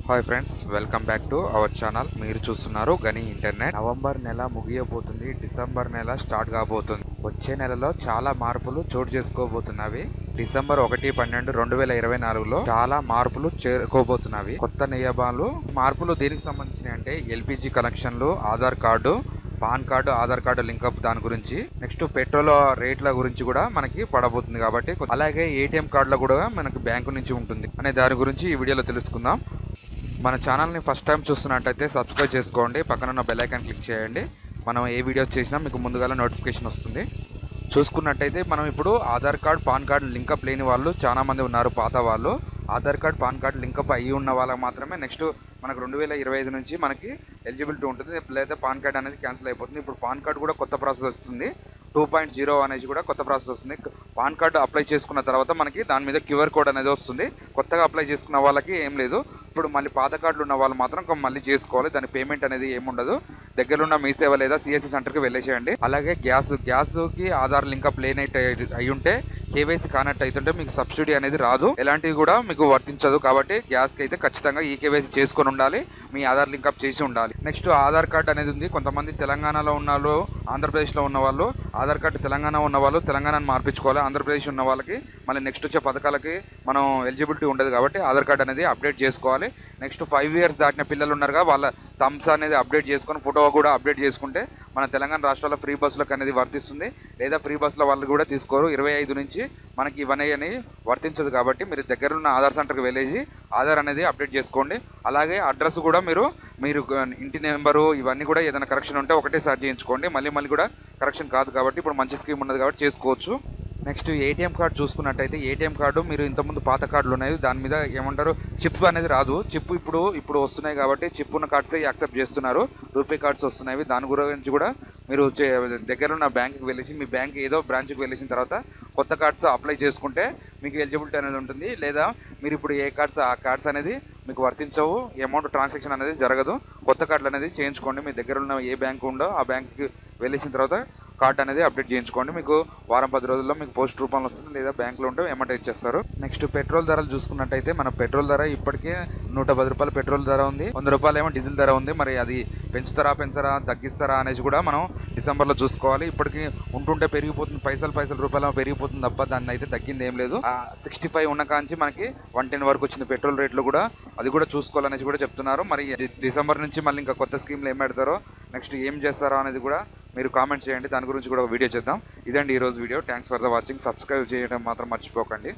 Hi friends, welcome back to our channel. మీరు చూస్తున్నారు గని ఇంటర్నెట్. నవంబర్ నెల ముగియబోతుంది, డిసెంబర్ నెల స్టార్ట్ కాబోతుంది. వచ్చే నెలలో చాలా మార్పులు చోటు చేసుకోబోతున్నవి. డిసెంబర్ 1/12/2024లో చాలా మార్పులు చేరుకోబోతున్నవి. కొత్త నియమాలు, మార్పులు దేనికి సంబంధించినవి అంటే ఎల్పిజి కనెక్షన్లు, Aadhaar card, pan card, Aadhaar card link up, దాని గురించి. నెక్స్ట్ పెట్రోల్ రేట్ల గురించి కూడా మనకి పడబోతుంది కాబట్టి, అలాగే ఏటీఎం కార్డులో కూడా మనకి బ్యాంకు నుంచి ఉంటుంది అనే దాని గురించి ఈ వీడియోలో తెలుసుకుందాం. మన ఛానల్ని ఫస్ట్ టైం చూస్తున్నట్టయితే సబ్స్క్రైబ్ చేసుకోండి, పక్కన ఉన్న బెల్ ఐకాన్ క్లిక్ చేయండి. మనం ఏ వీడియోస్ చేసినా మీకు ముందుగా నోటిఫికేషన్ వస్తుంది. చూసుకున్నట్టయితే మనం ఇప్పుడు Aadhaar card, pan card link up లేని వాళ్ళు చాలా మంది ఉన్నారు. పాత వాళ్ళు Aadhaar card, pan card link up అయ్యి ఉన్న వాళ్ళకి మాత్రమే నెక్స్ట్ మనకు 2025 నుంచి మనకి ఎలిజిబిలిటీ ఉంటుంది. లేదా పాన్ కార్డ్ అనేది క్యాన్సిల్ అయిపోతుంది. ఇప్పుడు పాన్ కార్డు కూడా కొత్త ప్రాసెస్ వస్తుంది, 2.0 అనేది కూడా కొత్త ప్రాసెస్ వస్తుంది. పాన్ కార్డు అప్లై చేసుకున్న తర్వాత మనకి దాని మీద క్యూఆర్ కోడ్ అనేది వస్తుంది. కొత్తగా అప్లై చేసుకున్న వాళ్ళకి ఏం లేదు. ఇప్పుడు మళ్ళీ పాత కార్డులు ఉన్న వాళ్ళు మాత్రం మళ్ళీ చేసుకోవాలి. దాని పేమెంట్ అనేది ఏముండదు. దగ్గర ఉన్న మీ సేవ లేదా సిఎస్సి సెంటర్కి వెళ్ళేసేయండి. అలాగే గ్యాస్కి ఆధార్ లింకప్ లేనట్టు అయి ఉంటే, కేవైసీ కానట్టు అవుతుంటే మీకు సబ్సిడీ అనేది రాదు, ఎలాంటివి కూడా మీకు వర్తించదు. కాబట్టి గ్యాస్కి అయితే ఖచ్చితంగా ఈ కేవైసీ చేసుకొని ఉండాలి, మీ ఆధార్ లింకప్ చేసి ఉండాలి. నెక్స్ట్ ఆధార్ కార్డు అనేది ఉంది. కొంతమంది తెలంగాణలో ఉన్న వాళ్ళు, ఆంధ్రప్రదేశ్లో ఉన్న వాళ్ళు, ఆధార్ కార్డు తెలంగాణ ఉన్న వాళ్ళు తెలంగాణను మార్పించుకోవాలి. ఆంధ్రప్రదేశ్ ఉన్న వాళ్ళకి మళ్ళీ నెక్స్ట్ వచ్చే పథకాలకి మనం ఎలిజిబిలిటీ ఉండదు కాబట్టి ఆధార్ కార్డు అనేది అప్డేట్ చేసుకోవాలి. నెక్స్ట్ 5 years దాటిన పిల్లలు ఉన్నారుగా, వాళ్ళ థమ్స్ అనేది అప్డేట్ చేసుకొని ఫోటో కూడా అప్డేట్ చేసుకుంటే మన తెలంగాణ రాష్ట్రాల్లో ఫ్రీ బస్సులకు అనేది వర్తిస్తుంది. లేదా ఫ్రీ బస్సుల వాళ్ళు కూడా తీసుకోరు. 25 నుంచి మనకి ఇవన్నీ అని వర్తించదు కాబట్టి మీరు దగ్గరున్న ఆధార్ సెంటర్కి వెళ్ళేసి ఆధార్ అనేది అప్డేట్ చేసుకోండి. అలాగే అడ్రస్ కూడా మీరు ఇంటి నెంబరు ఇవన్నీ కూడా ఏదైనా కరెక్షన్ ఉంటే ఒకటేసారి చేయించుకోండి. మళ్ళీ కూడా కరెక్షన్ కాదు కాబట్టి ఇప్పుడు మంచి స్కీమ్ ఉన్నది కాబట్టి చేసుకోవచ్చు. నెక్స్ట్ ఏటీఎం కార్డు చూసుకున్నట్టయితే, ఏటీఎం కార్డు మీరు ఇంతకుముందు పాత కార్డులు ఉన్నాయి, దాని మీద ఏమంటారు చిప్ అనేది రాదు. చిప్ ఇప్పుడు వస్తున్నాయి కాబట్టి చిప్ ఉన్న కార్డ్సే యాక్సెప్ట్ చేస్తున్నారు. రూపే కార్డ్స్ వస్తున్నాయి. దాని గురించి కూడా మీరు దగ్గర ఉన్న బ్యాంకుకి వెళ్ళేసి, మీ బ్యాంక్ ఏదో బ్రాంచ్కి వెళ్ళేసిన తర్వాత కొత్త కార్డ్స్ అప్లై చేసుకుంటే మీకు ఎలిజిబిలిటీ అనేది ఉంటుంది. లేదా మీరు ఇప్పుడు ఏ కార్డ్స్ ఆ కార్డ్స్ అనేది మీకు వర్తించవు, అమౌంట్ ట్రాన్సాక్షన్ అనేది జరగదు. కొత్త కార్డులు అనేది చేయించుకోండి. మీ దగ్గర ఉన్న ఏ బ్యాంకు ఉందో ఆ బ్యాంకుకి వెళ్ళేసిన తర్వాత కార్డ్ అనేది అప్డేట్ చేయించుకోండి. మీకు వారం 10 రోజుల్లో మీకు పోస్ట్ రూపంలో వస్తుంది, లేదా బ్యాంకులో ఉంటే అమౌంట్ ఇచ్చేస్తారు. నెక్స్ట్ పెట్రోల్ ధరలు చూసుకున్నట్టయితే, మన పెట్రోల్ ధర ఇప్పటికే 110 రూపాయలు పెట్రోల్ ధర ఉంది, 100 రూపాయలు ఏమో డీజిల్ ధర ఉంది. మరి అది పెంచరా తగ్గిస్తారా అనేది కూడా మనం డిసెంబర్లో చూసుకోవాలి. ఇప్పటికి ఉంటుంటే పెరిగిపోతుంది, పైసలు రూపాయలు పెరిగిపోతుంది తప్ప దాన్ని అయితే తగ్గింది ఏం లేదు. 65 ఉన్న కాంచి మనకి 110 వరకు వచ్చింది పెట్రోల్ రేట్లు కూడా, అది కూడా చూసుకోవాలనేసి కూడా చెప్తున్నారు. మరి డిసెంబర్ నుంచి మళ్ళీ ఇంకా కొత్త స్కీమ్లు ఏం పెడతారో, నెక్స్ట్ ఏం చేస్తారో అనేది కూడా మీరు కామెంట్ చేయండి. దాని గురించి కూడా ఒక వీడియో చేద్దాం. ఇదండి ఈరోజు video. Thanks for the watching. Subscribe చేయడం మాత్రం మర్చిపోకండి.